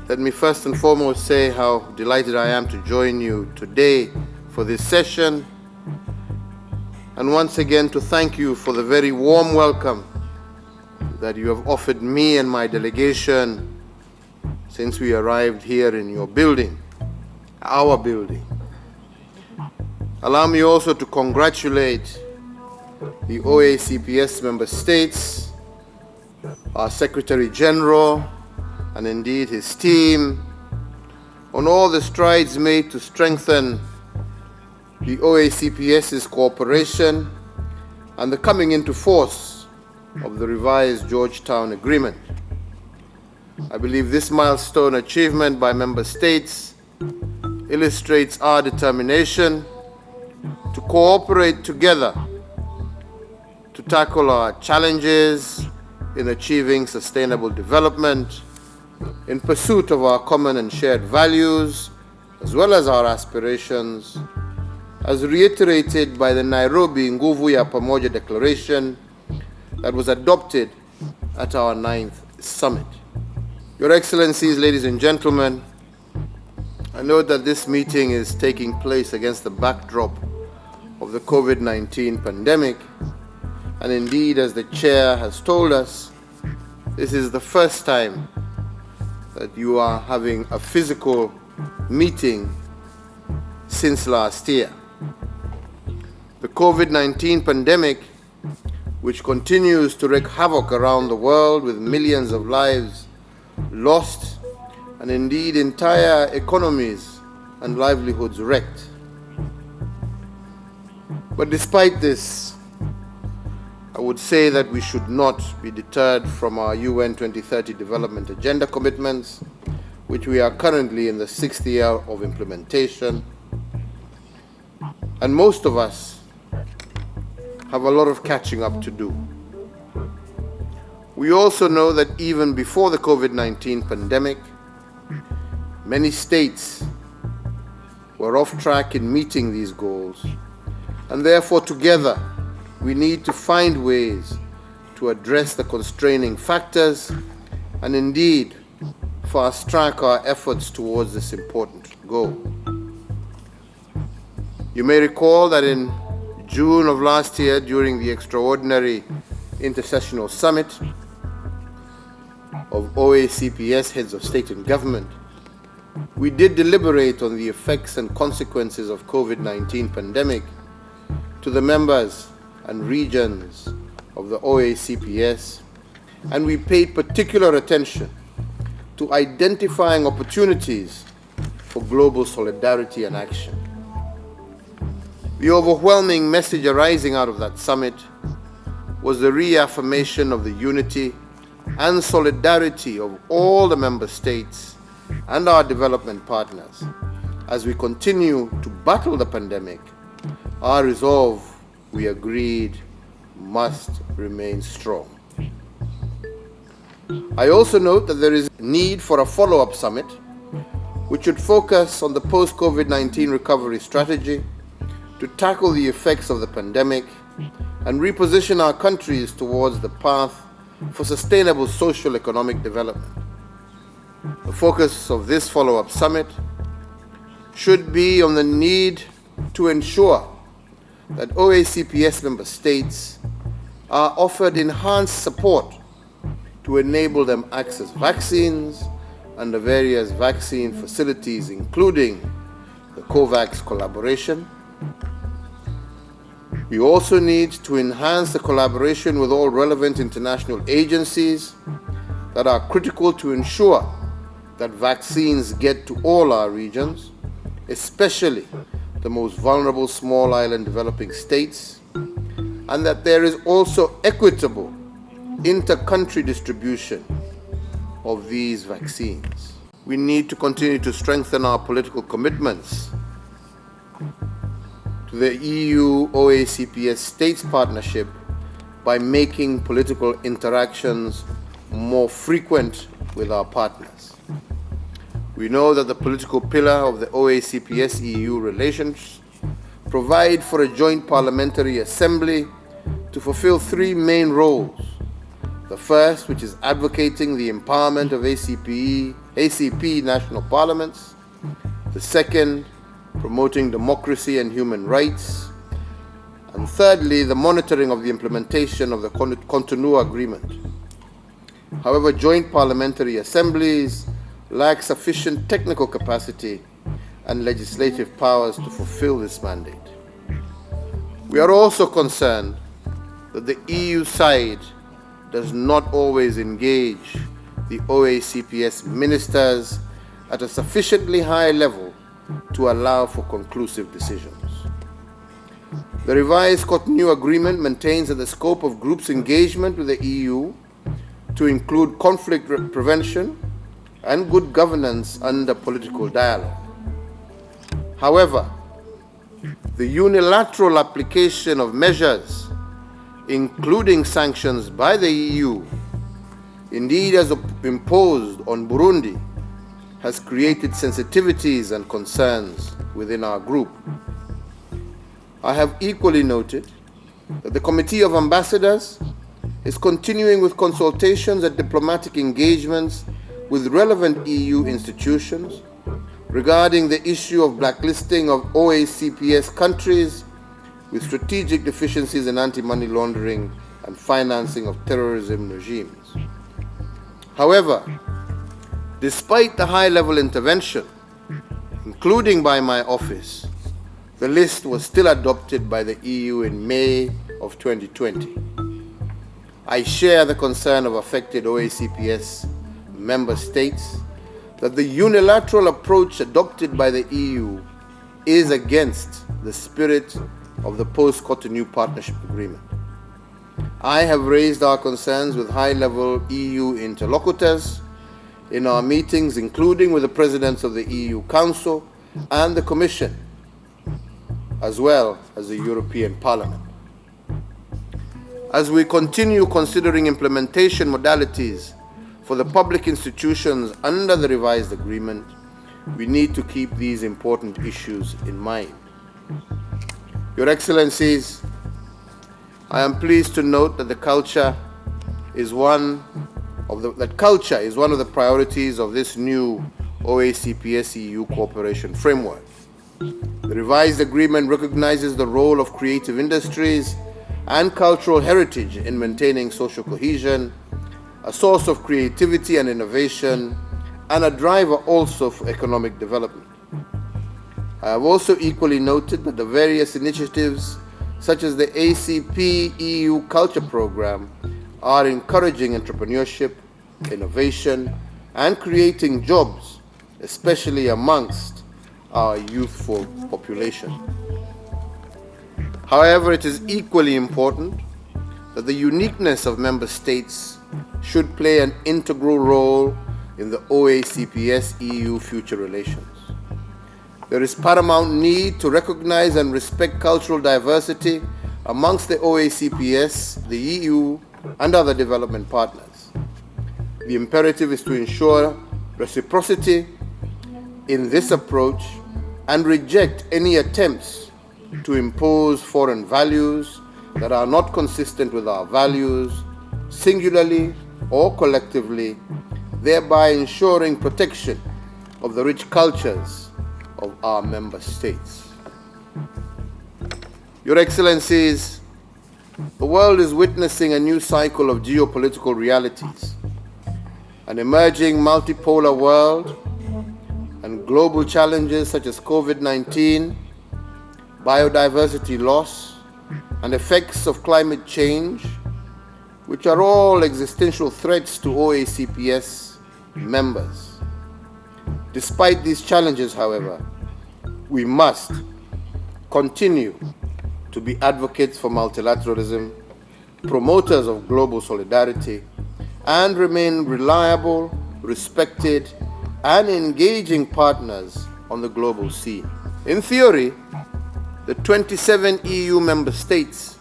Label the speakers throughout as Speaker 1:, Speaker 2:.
Speaker 1: Let me first and foremost say how delighted I am to join you today for this session, and once again to thank you for the very warm welcome that you have offered me and my delegation since we arrived here in your building, our building. Allow me also to congratulate the Oacps member states, our Secretary General, and indeed his team, on all the strides made to strengthen the Oacps's cooperation and the coming into force of the revised Georgetown Agreement. I believe this milestone achievement by member states illustrates our determination to cooperate together to tackle our challenges in achieving sustainable development in pursuit of our common and shared values, as well as our aspirations, as reiterated by the Nairobi Nguvu ya Pamoja Declaration that was adopted at our 9th summit. Your Excellencies, ladies and gentlemen, I note that this meeting is taking place against the backdrop of the COVID-19 pandemic, and indeed, as the Chair has told us, this is the first time that you are having a physical meeting since last year. The COVID-19 pandemic, which continues to wreak havoc around the world with millions of lives lost and indeed entire economies and livelihoods wrecked. But despite this, I would say that we should not be deterred from our UN 2030 Development Agenda commitments, which we are currently in the 6th year of implementation. And most of us have a lot of catching up to do. We also know that even before the COVID-19 pandemic, many states were off track in meeting these goals, and therefore together we need to find ways to address the constraining factors and indeed fast-track our efforts towards this important goal. You may recall that in June of last year, during the extraordinary intersessional summit of Oacps heads of state and government, we did deliberate on the effects and consequences of COVID-19 pandemic to the members and regions of the Oacps, and we paid particular attention to identifying opportunities for global solidarity and action. The overwhelming message arising out of that summit was the reaffirmation of the unity and solidarity of all the member states and our development partners as we continue to battle the pandemic. Our resolve, we agreed, must remain strong. I also note that there is need for a follow-up summit which should focus on the post-COVID-19 recovery strategy to tackle the effects of the pandemic and reposition our countries towards the path for sustainable social economic development. The focus of this follow-up summit should be on the need to ensure that Oacps member states are offered enhanced support to enable them access vaccines and the various vaccine facilities, including the COVAX collaboration. We also need to enhance the collaboration with all relevant international agencies that are critical to ensure that vaccines get to all our regions, especially the most vulnerable small island developing states, and that there is also equitable inter-country distribution of these vaccines. We need to continue to strengthen our political commitments to the EU-Oacps states partnership by making political interactions more frequent with our partners. We know that the political pillar of the Oacps-EU relations provide for a joint parliamentary assembly to fulfill three main roles. The first, which is advocating the empowerment of ACPE ACP national parliaments. The second, promoting democracy and human rights. And thirdly, the monitoring of the implementation of the Cotonou Agreement. However, joint parliamentary assemblies lack sufficient technical capacity and legislative powers to fulfill this mandate. We are also concerned that the EU side does not always engage the OACPS ministers at a sufficiently high level to allow for conclusive decisions. The revised Cotonou Agreement maintains that the scope of groups' engagement with the EU to include conflict prevention and good governance under political dialogue. However, the unilateral application of measures, including sanctions by the EU, indeed as imposed on Burundi, has created sensitivities and concerns within our group. I have equally noted that the Committee of Ambassadors is continuing with consultations and diplomatic engagements with relevant EU institutions regarding the issue of blacklisting of OACPS countries with strategic deficiencies in anti-money laundering and financing of terrorism regimes. However, despite the high-level intervention, including by my office, the list was still adopted by the EU in May of 2020. I share the concern of affected OACPS member states that the unilateral approach adopted by the EU is against the spirit of the post-Cotonou Partnership Agreement. I have raised our concerns with high-level EU interlocutors in our meetings, including with the presidents of the EU Council and the Commission, as well as the European Parliament. As we continue considering implementation modalities for the public institutions under the revised agreement, we need to keep these important issues in mind. Your Excellencies, I am pleased to note that culture is one of the priorities of this new OACPS-EU cooperation framework. The revised agreement recognizes the role of creative industries and cultural heritage in maintaining social cohesion, a source of creativity and innovation, and a driver also for economic development. I have also equally noted that the various initiatives, such as the ACP EU Culture Program, are encouraging entrepreneurship, innovation, and creating jobs, especially amongst our youthful population. However, it is equally important that the uniqueness of member states should play an integral role in the OACPS-EU future relations. There is paramount need to recognize and respect cultural diversity amongst the OACPS, the EU, and other development partners. The imperative is to ensure reciprocity in this approach and reject any attempts to impose foreign values that are not consistent with our values, singularly or collectively, thereby ensuring protection of the rich cultures of our member states. Your Excellencies, the world is witnessing a new cycle of geopolitical realities. An emerging multipolar world and global challenges such as COVID-19, biodiversity loss, and effects of climate change, which are all existential threats to OACPS members. Despite these challenges, however, we must continue to be advocates for multilateralism, promoters of global solidarity, and remain reliable, respected, and engaging partners on the global scene. In theory, the 27 EU member states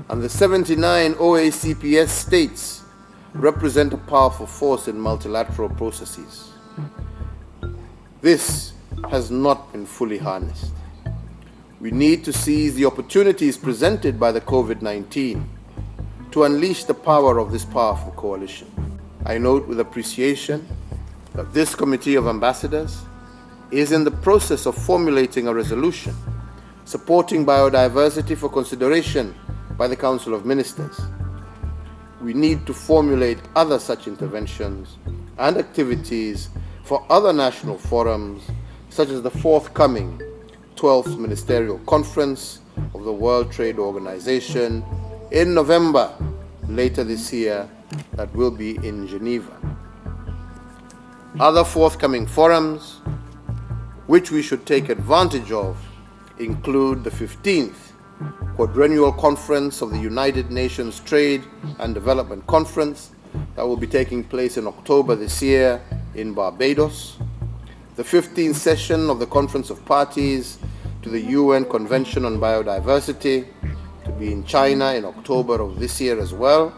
Speaker 1: and the 79 OACPS states represent a powerful force in multilateral processes. This has not been fully harnessed. We need to seize the opportunities presented by the COVID-19 to unleash the power of this powerful coalition. I note with appreciation that this Committee of Ambassadors is in the process of formulating a resolution supporting biodiversity for consideration by the Council of Ministers. We need to formulate other such interventions and activities for other national forums, such as the forthcoming 12th Ministerial Conference of the World Trade Organization in November later this year, that will be in Geneva. Other forthcoming forums which we should take advantage of include the 15th Quadrennial Conference of the United Nations Trade and Development Conference that will be taking place in October this year in Barbados, the 15th session of the Conference of Parties to the UN Convention on Biodiversity to be in China in October of this year as well,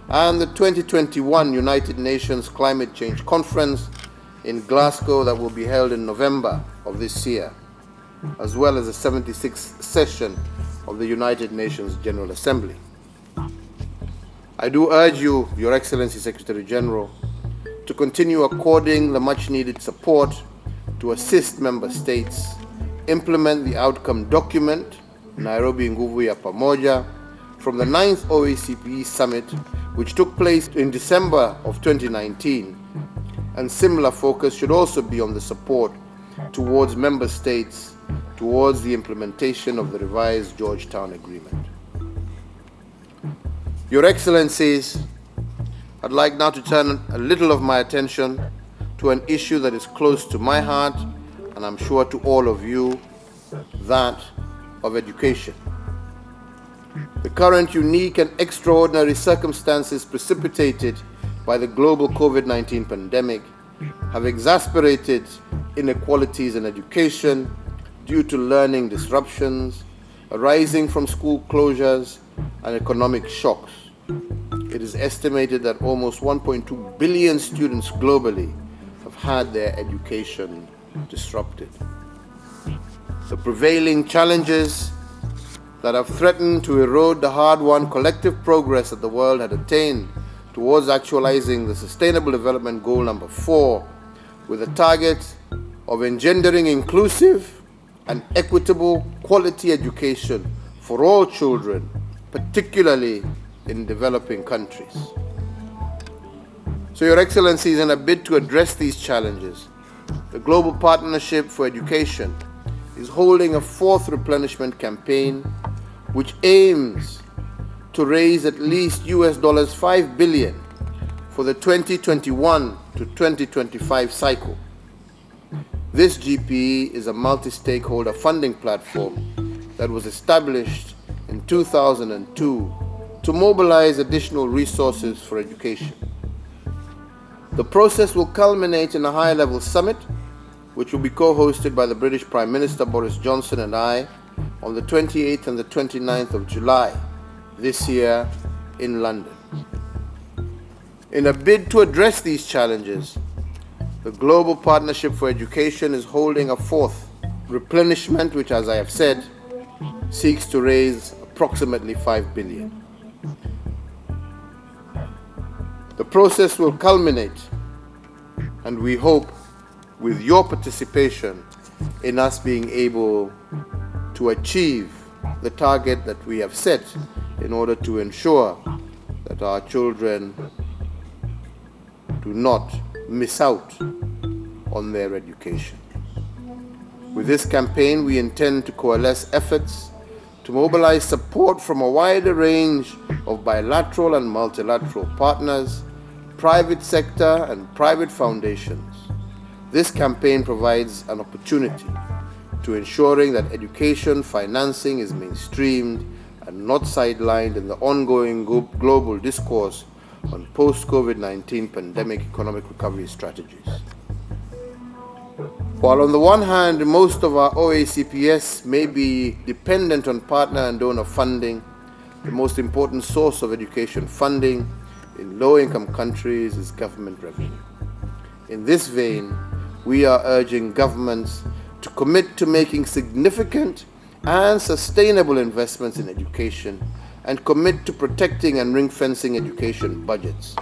Speaker 1: and the 2021 United Nations Climate Change Conference in Glasgow that will be held in November of this year, as well as the 76th session of the United Nations General Assembly. I do urge you, Your Excellency Secretary General, to continue according the much-needed support to assist Member States implement the outcome document, Nairobi Nguvu ya Pamoja, from the 9th OACP Summit, which took place in December of 2019, and similar focus should also be on the support towards Member States towards the implementation of the revised Georgetown Agreement. Your Excellencies, I'd like now to turn a little of my attention to an issue that is close to my heart, and I'm sure to all of you, that of education. The current unique and extraordinary circumstances precipitated by the global COVID-19 pandemic have exacerbated inequalities in education due to learning disruptions arising from school closures and economic shocks. It is estimated that almost 1.2 billion students globally have had their education disrupted. The prevailing challenges that have threatened to erode the hard-won collective progress that the world had attained towards actualizing the Sustainable Development Goal number 4, with a target of engendering inclusive and equitable quality education for all children, particularly in developing countries. So, Your Excellencies, in a bid to address these challenges, the Global Partnership for Education is holding a 4th replenishment campaign which aims to raise at least $5 billion for the 2021 to 2025 cycle. This GPE is a multi-stakeholder funding platform that was established in 2002 to mobilize additional resources for education. The process will culminate in a high-level summit, which will be co-hosted by the British Prime Minister Boris Johnson and I on the 28th and the 29th of July this year in London. In a bid to address these challenges, the Global Partnership for Education is holding a 4th replenishment, which, as I have said, seeks to raise approximately $5 billion. The process will culminate, and we hope, with your participation in us being able to achieve the target that we have set in order to ensure that our children do not miss out on their education. With this campaign, we intend to coalesce efforts to mobilize support from a wider range of bilateral and multilateral partners, private sector and private foundations. This campaign provides an opportunity to ensuring that education financing is mainstreamed and not sidelined in the ongoing global discourse on post-COVID-19 pandemic economic recovery strategies. While on the one hand, most of our OACPS may be dependent on partner and donor funding, the most important source of education funding in low-income countries is government revenue. In this vein, we are urging governments to commit to making significant and sustainable investments in education and commit to protecting and ring-fencing education budgets.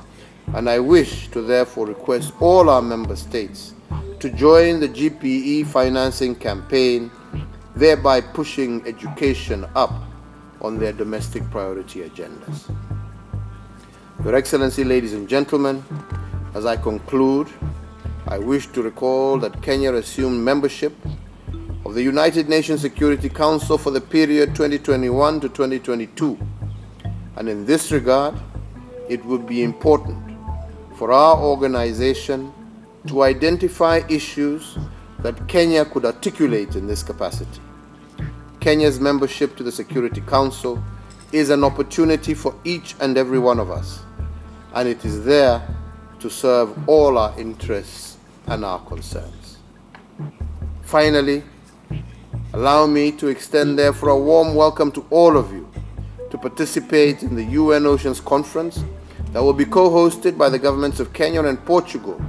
Speaker 1: and I wish to therefore request all our member states to join the GPE financing campaign, thereby pushing education up on their domestic priority agendas. Your Excellency, ladies and gentlemen, as I conclude, I wish to recall that Kenya assumed membership of the United Nations Security Council for the period 2021 to 2022, and in this regard, it would be important for our organization to identify issues that Kenya could articulate in this capacity. Kenya's membership to the Security Council is an opportunity for each and every one of us, and it is there to serve all our interests and our concerns. Finally, allow me to extend therefore a warm welcome to all of you to participate in the UN Oceans Conference that will be co-hosted by the governments of Kenya and Portugal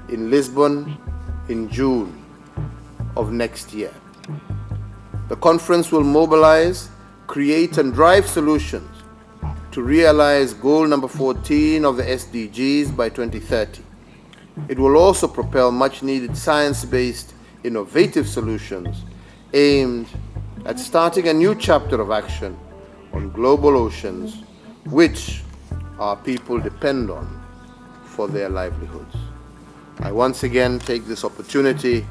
Speaker 1: in Lisbon in June of next year. The conference will mobilize, create and drive solutions to realize goal number 14 of the SDGs by 2030. It will also propel much-needed science-based innovative solutions aimed at starting a new chapter of action on global oceans, which our people depend on for their livelihoods. I once again take this opportunity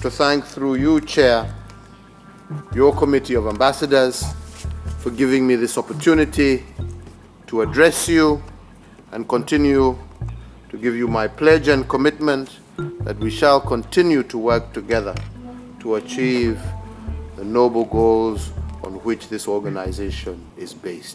Speaker 1: to thank, through you, Chair, your Committee of Ambassadors for giving me this opportunity to address you and continue to give you my pledge and commitment that we shall continue to work together to achieve the noble goals on which this organization is based.